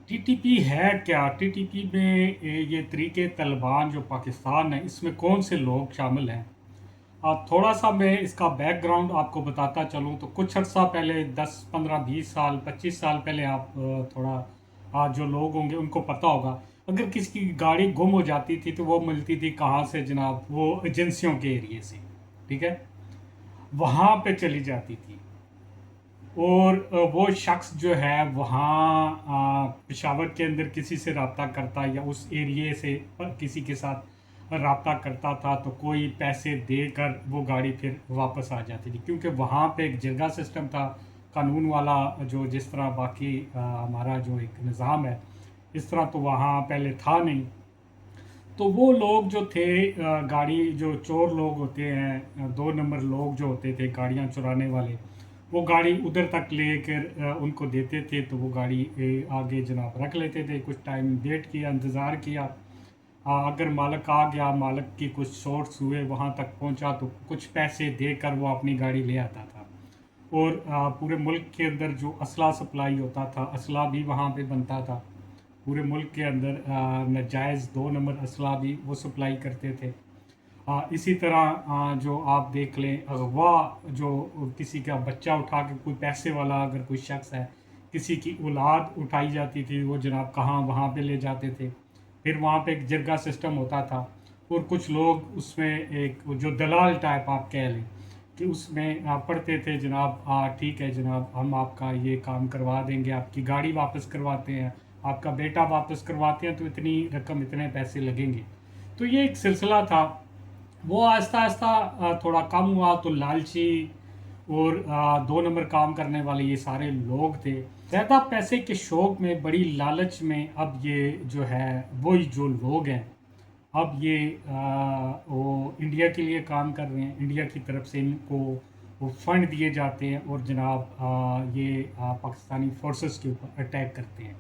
T T P ہے کیا؟ T T P میں یہ تحریک طالبان جو پاکستان ہے، اس میں کون سے لوگ شامل ہیں؟ تھوڑا سا میں اس کا بیک گراؤنڈ آپ کو بتاتا چلوں تو کچھ عرصہ پہلے 10 15 20 سال 25 سال پہلے آپ تھوڑا جو لوگ ہوں گے ان کو پتہ ہوگا، اگر کسی کی گاڑی گم ہو جاتی تھی تو وہ ملتی تھی کہاں سے جناب؟ وہ ایجنسیوں کے ایریے سے، ٹھیک ہے، وہاں پہ چلی جاتی تھی، اور وہ شخص جو ہے وہاں پشاور کے اندر کسی سے رابطہ کرتا یا اس ایریے سے کسی کے ساتھ رابطہ کرتا تھا تو کوئی پیسے دے کر وہ گاڑی پھر واپس آ جاتی تھی، کیونکہ وہاں پہ ایک جرگہ سسٹم تھا، قانون والا، جو جس طرح باقی ہمارا جو ایک نظام ہے اس طرح تو وہاں پہلے تھا نہیں۔ تو وہ لوگ جو تھے، گاڑی جو چور لوگ ہوتے ہیں، 2 نمبر لوگ جو ہوتے تھے گاڑیاں چرانے والے، وہ گاڑی ادھر تک لے کر ان کو دیتے تھے تو وہ گاڑی آگے جناب رکھ لیتے تھے، کچھ ٹائم ویٹ کیا، انتظار کیا، اگر مالک آ گیا، مالک کی کچھ سورس ہوئے، وہاں تک پہنچا تو کچھ پیسے دے کر وہ اپنی گاڑی لے آتا تھا۔ اور پورے ملک کے اندر جو اسلحہ سپلائی ہوتا تھا، اسلحہ بھی وہاں پہ بنتا تھا، پورے ملک کے اندر ناجائز 2 نمبر اسلحہ بھی وہ سپلائی کرتے تھے۔ اسی طرح جو آپ دیکھ لیں اغوا، جو کسی کا بچہ اٹھا کے، کوئی پیسے والا اگر کوئی شخص ہے، کسی کی اولاد اٹھائی جاتی تھی، وہ جناب کہاں وہاں پہ لے جاتے تھے، پھر وہاں پہ ایک جرگہ سسٹم ہوتا تھا، اور کچھ لوگ اس میں ایک جو دلال ٹائپ آپ کہہ لیں کہ اس میں پڑھتے تھے جناب، ٹھیک ہے جناب، ہم آپ کا یہ کام کروا دیں گے، آپ کی گاڑی واپس کرواتے ہیں، آپ کا بیٹا واپس کرواتے ہیں تو اتنی رقم، اتنے پیسے لگیں گے۔ تو یہ ایک سلسلہ تھا، وہ آہستہ آہستہ تھوڑا کم ہوا تو لالچی اور 2 نمبر کام کرنے والے یہ سارے لوگ تھے، زیادہ پیسے کے شوق میں، بڑی لالچ میں، اب یہ جو ہے وہی جو لوگ ہیں، اب یہ وہ انڈیا کے لیے کام کر رہے ہیں، انڈیا کی طرف سے ان کو وہ فنڈ دیے جاتے ہیں، اور جناب یہ پاکستانی فورسز کے اوپر اٹیک کرتے ہیں۔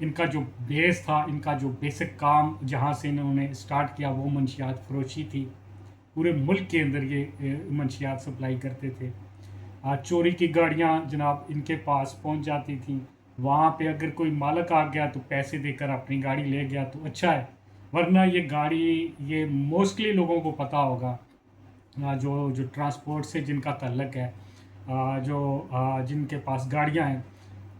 ان کا جو بیس تھا، ان کا جو بیسک کام جہاں سے انہوں نے اسٹارٹ کیا وہ منشیات فروشی تھی، پورے ملک کے اندر یہ منشیات سپلائی کرتے تھے۔ چوری کی گاڑیاں جناب ان کے پاس پہنچ جاتی تھیں، وہاں پہ اگر کوئی مالک آ گیا تو پیسے دے کر اپنی گاڑی لے گیا تو اچھا ہے، ورنہ یہ گاڑی، یہ موسٹلی لوگوں کو پتہ ہوگا، جو ٹرانسپورٹ سے جن کا تعلق ہے، جو جن کے پاس گاڑیاں ہیں،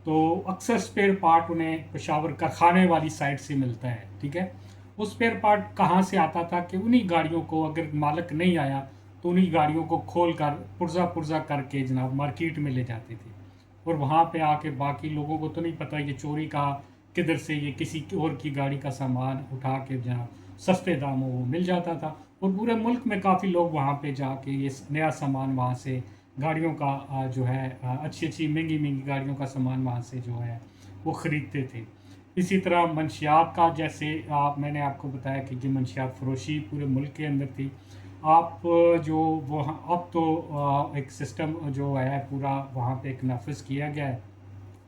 تو اکثر اسپیئر پارٹ انہیں پشاور کارخانے والی سائڈ سے ملتا ہے، ٹھیک ہے۔ وہ اسپیئر پارٹ کہاں سے آتا تھا کہ انہی گاڑیوں کو اگر مالک نہیں آیا تو انہی گاڑیوں کو کھول کر پرزہ پرزہ کر کے جناب مارکیٹ میں لے جاتے تھے، اور وہاں پہ آ کے باقی لوگوں کو تو نہیں پتہ یہ چوری کا کدھر سے، یہ کسی اور کی گاڑی کا سامان اٹھا کے جناب سستے داموں وہ مل جاتا تھا، اور پورے ملک میں کافی لوگ وہاں پہ جا کے یہ نیا سامان وہاں سے، گاڑیوں کا جو ہے اچھی اچھی مہنگی مہنگی گاڑیوں کا سامان وہاں سے جو ہے وہ خریدتے تھے۔ اسی طرح منشیات کا، جیسے میں نے آپ کو بتایا کہ یہ منشیات فروشی پورے ملک کے اندر تھی۔ آپ جو وہ اب تو ایک سسٹم جو ہے پورا وہاں پہ ایک نافذ کیا گیا ہے،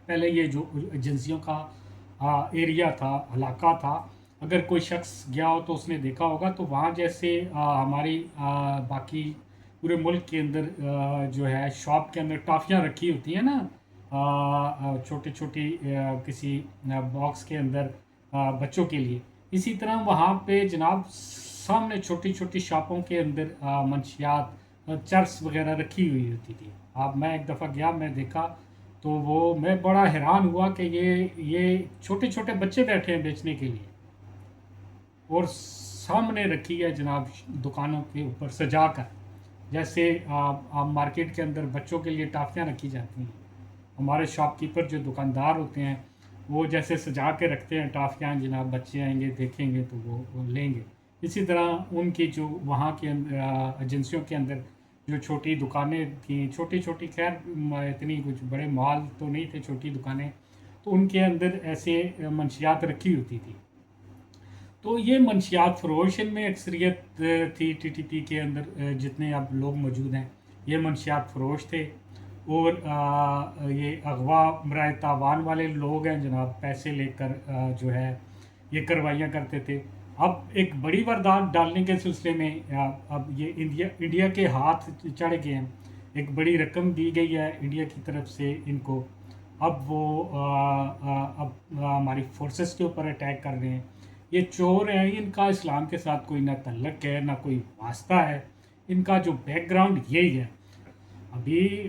پہلے یہ جو ایجنسیوں کا ایریا تھا، علاقہ تھا، اگر کوئی شخص گیا ہو تو اس نے دیکھا ہوگا، تو وہاں جیسے ہماری باقی پورے ملک کے اندر جو ہے شاپ کے اندر ٹافیاں رکھی ہوتی ہیں نا، چھوٹی چھوٹی کسی باکس کے اندر بچوں کے لیے، اسی طرح وہاں پہ جناب سامنے چھوٹی چھوٹی شاپوں کے اندر منشیات، چرس وغیرہ رکھی ہوئی ہوتی تھی۔ میں ایک دفعہ گیا، میں دیکھا تو میں بڑا حیران ہوا کہ یہ چھوٹے چھوٹے بچے بیٹھے ہیں بیچنے کے لیے، اور سامنے رکھی ہے جناب دکانوں کے اوپر سجا کر، جیسے آپ مارکیٹ کے اندر بچوں کے لیے ٹافیاں رکھی جاتی ہیں، ہمارے شاپ کیپر جو دکاندار ہوتے ہیں وہ جیسے سجا کے رکھتے ہیں ٹافیاں، جناب بچے آئیں گے دیکھیں گے تو وہ لیں گے، اسی طرح ان کی جو وہاں کے ایجنسیوں کے اندر جو چھوٹی دکانیں تھیں، چھوٹی چھوٹی، خیر اتنی کچھ بڑے مال تو نہیں تھے، چھوٹی دکانیں، تو ان کے اندر ایسے منشیات رکھی ہوتی تھی۔ تو یہ منشیات فروش ان میں اکثریت تھی ٹی ٹی پی کے اندر، جتنے اب لوگ موجود ہیں یہ منشیات فروش تھے، اور یہ اغوا برائے تاوان والے لوگ ہیں جناب، پیسے لے کر جو ہے یہ کروائیاں کرتے تھے۔ اب ایک بڑی واردات ڈالنے کے سلسلے میں اب یہ انڈیا کے ہاتھ چڑھ گئے ہیں، ایک بڑی رقم دی گئی ہے انڈیا کی طرف سے ان کو، اب وہ اب ہماری فورسز کے اوپر اٹیک کر رہے ہیں. یہ چور ہیں، ان کا اسلام کے ساتھ کوئی نہ تعلق ہے نہ کوئی واسطہ ہے. ان کا جو بیک گراؤنڈ یہی ہے. ابھی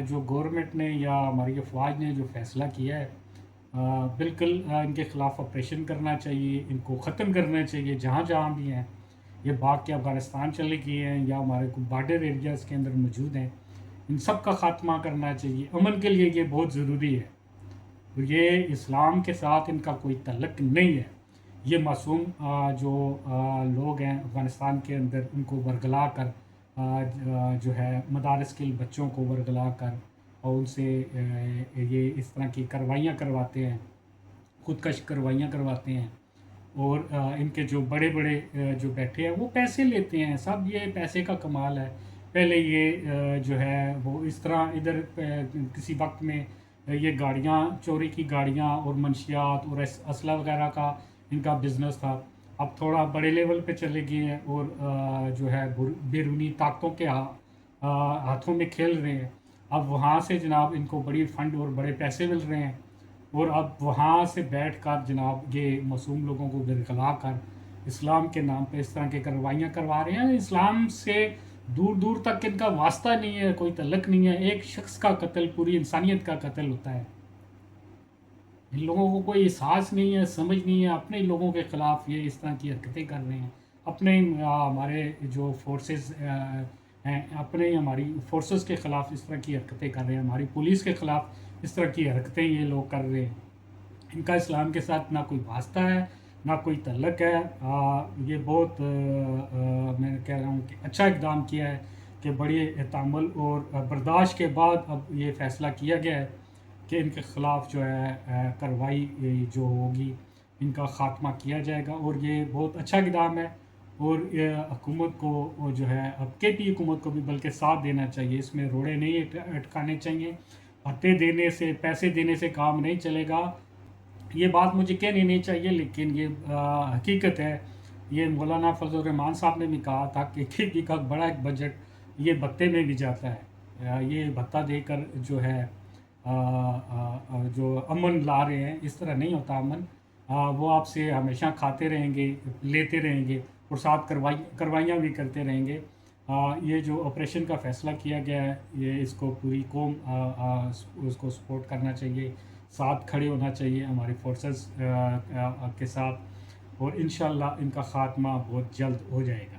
جو گورنمنٹ نے یا ہماری افواج نے جو فیصلہ کیا ہے، بالکل ان کے خلاف آپریشن کرنا چاہیے، ان کو ختم کرنا چاہیے جہاں جہاں بھی ہیں. یہ بھاگ کے افغانستان چلے گئے ہیں یا ہمارے کو بارڈر ایریاز کے اندر موجود ہیں. ان سب کا خاتمہ کرنا چاہیے. امن کے لیے یہ بہت ضروری ہے. یہ اسلام کے ساتھ ان کا کوئی تعلق نہیں ہے. یہ معصوم جو لوگ ہیں افغانستان کے اندر، ان کو ورگلا کر جو ہے مدارس کے بچوں کو ورگلا کر اور ان سے یہ اس طرح کی کروائیاں کرواتے ہیں، خودکش کروائیاں کرواتے ہیں. اور ان کے جو بڑے بڑے جو بیٹھے ہیں وہ پیسے لیتے ہیں. سب یہ پیسے کا کمال ہے. پہلے یہ جو ہے وہ اس طرح ادھر کسی وقت میں یہ گاڑیاں، چوری کی گاڑیاں اور منشیات اور اسلحہ وغیرہ کا ان کا بزنس تھا. اب تھوڑا بڑے لیول پہ چلے گئے ہیں اور جو ہے بیرونی طاقتوں کے ہاتھوں میں کھیل رہے ہیں. اب وہاں سے جناب ان کو بڑی فنڈ اور بڑے پیسے مل رہے ہیں، اور اب وہاں سے بیٹھ کر جناب یہ معصوم لوگوں کو برگلا کر اسلام کے نام پہ اس طرح کے کروائیاں کروا رہے ہیں. اسلام سے دور دور تک ان کا واسطہ نہیں ہے، کوئی تعلق نہیں ہے. ایک شخص کا قتل پوری انسانیت کا قتل ہوتا ہے. ان لوگوں کو کوئی احساس نہیں ہے، سمجھ نہیں ہے. اپنے لوگوں کے خلاف یہ اس طرح کی حرکتیں کر رہے ہیں. اپنے ہمارے جو فورسز ہیں، اپنے ہماری فورسز کے خلاف اس طرح کی حرکتیں کر رہے ہیں. ہماری پولیس کے خلاف اس طرح کی حرکتیں یہ لوگ کر رہے ہیں. ان کا اسلام کے ساتھ نہ کوئی واسطہ ہے نہ کوئی تعلق ہے. یہ بہت میں کہہ رہا ہوں کہ اچھا اقدام کیا ہے کہ بڑے تعامل اور برداشت کے بعد اب یہ فیصلہ کیا گیا ہے کہ ان کے خلاف جو ہے کارروائی جو ہوگی ان کا خاتمہ کیا جائے گا. اور یہ بہت اچھا اقدام ہے. اور حکومت کو جو ہے اب کے پی حکومت کو بھی بلکہ ساتھ دینا چاہیے. اس میں روڑے نہیں اٹکانے چاہیے. بھتے دینے سے، پیسے دینے سے کام نہیں چلے گا. یہ بات مجھے کہنی نہیں چاہیے لیکن یہ حقیقت ہے. یہ مولانا فضل الرحمان صاحب نے بھی کہا تھا کہ کے پی کا بڑا ایک بجٹ یہ بھتے میں بھی جاتا ہے. یہ بھتہ دے کر جو ہے جو امن لا رہے ہیں، اس طرح نہیں ہوتا امن. وہ آپ سے ہمیشہ کھاتے رہیں گے، لیتے رہیں گے اور ساتھ کروائیاں بھی کرتے رہیں گے. یہ جو آپریشن کا فیصلہ کیا گیا ہے، یہ اس کو پوری قوم اس کو سپورٹ کرنا چاہیے، ساتھ کھڑے ہونا چاہیے ہماری فورسز کے ساتھ. اور انشاءاللہ ان کا خاتمہ بہت جلد ہو جائے گا.